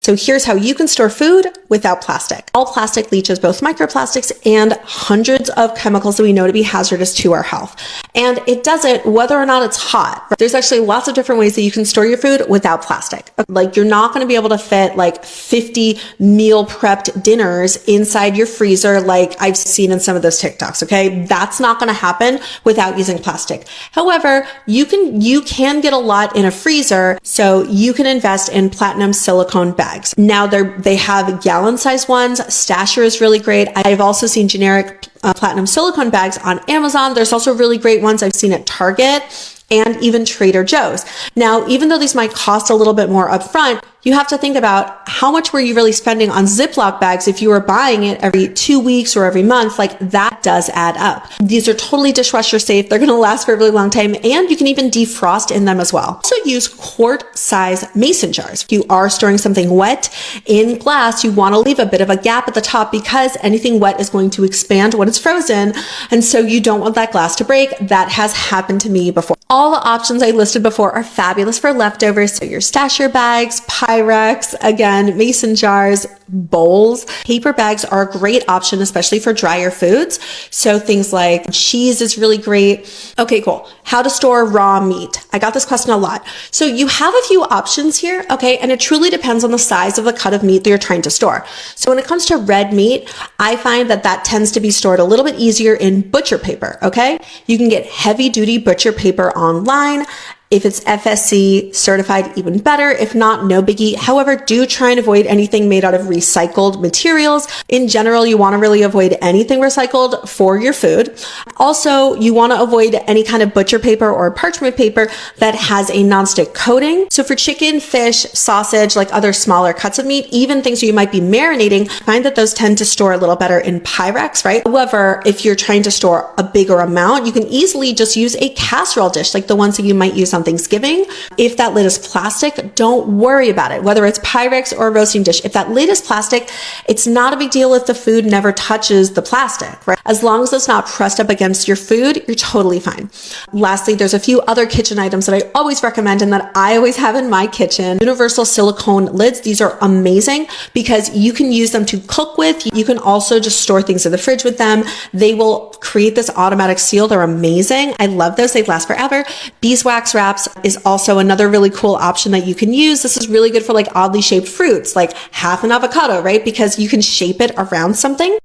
So here's how you can store food without plastic. All plastic leaches both microplastics and hundreds of chemicals that we know to be hazardous to our health. And it does it whether or not it's hot. There's actually lots of different ways that you can store your food without plastic. Like you're not going to be able to fit like 50 meal prepped dinners inside your freezer like I've seen in some of those TikToks, okay? That's not going to happen without using plastic. However, you can get a lot in a freezer, so you can invest in platinum silicone bags. Now they have gallon size ones. Stasher is really great. I've also seen generic platinum silicone bags on Amazon. There's also really great ones I've seen at Target and even Trader Joe's. Now, even though these might cost a little bit more upfront, you have to think about how much were you really spending on Ziploc bags if you were buying it every 2 weeks or every month. Like that does add up. These are totally dishwasher safe. They're going to last for a really long time, and you can even defrost in them as well. Also use quart size mason jars. If you are storing something wet in glass, you want to leave a bit of a gap at the top because anything wet is going to expand when it's frozen. And so you don't want that glass to break. That has happened to me before. All the options I listed before are fabulous for leftovers. So your stasher bags, Pyrex, again, mason jars, bowls. Paper bags are a great option, especially for drier foods. So things like cheese is really great. Okay, cool. How to store raw meat. I got this question a lot. So you have a few options here, okay? And it truly depends on the size of the cut of meat that you're trying to store. So when it comes to red meat, I find that tends to be stored a little bit easier in butcher paper, okay? You can get heavy duty butcher paper online. If it's FSC certified, even better. If not, no biggie. However, do try and avoid anything made out of recycled materials. In general, you want to really avoid anything recycled for your food. Also, you want to avoid any kind of butcher paper or parchment paper that has a nonstick coating. So for chicken, fish, sausage, like other smaller cuts of meat, even things you might be marinating, find that those tend to store a little better in Pyrex, right? However, if you're trying to store a bigger amount, you can easily just use a casserole dish, like the ones that you might use on Thanksgiving. If that lid is plastic, don't worry about it, whether it's Pyrex or a roasting dish. If that lid is plastic, it's not a big deal if the food never touches the plastic, right? As long as it's not pressed up against your food, you're totally fine. Lastly, there's a few other kitchen items that I always recommend and that I always have in my kitchen. Universal silicone lids. These are amazing because you can use them to cook with. You can also just store things in the fridge with them. They will create this automatic seal. They're amazing. I love those. They last forever. Beeswax wraps is also another really cool option that you can use. This is really good for like oddly shaped fruits, like half an avocado, right? Because you can shape it around something.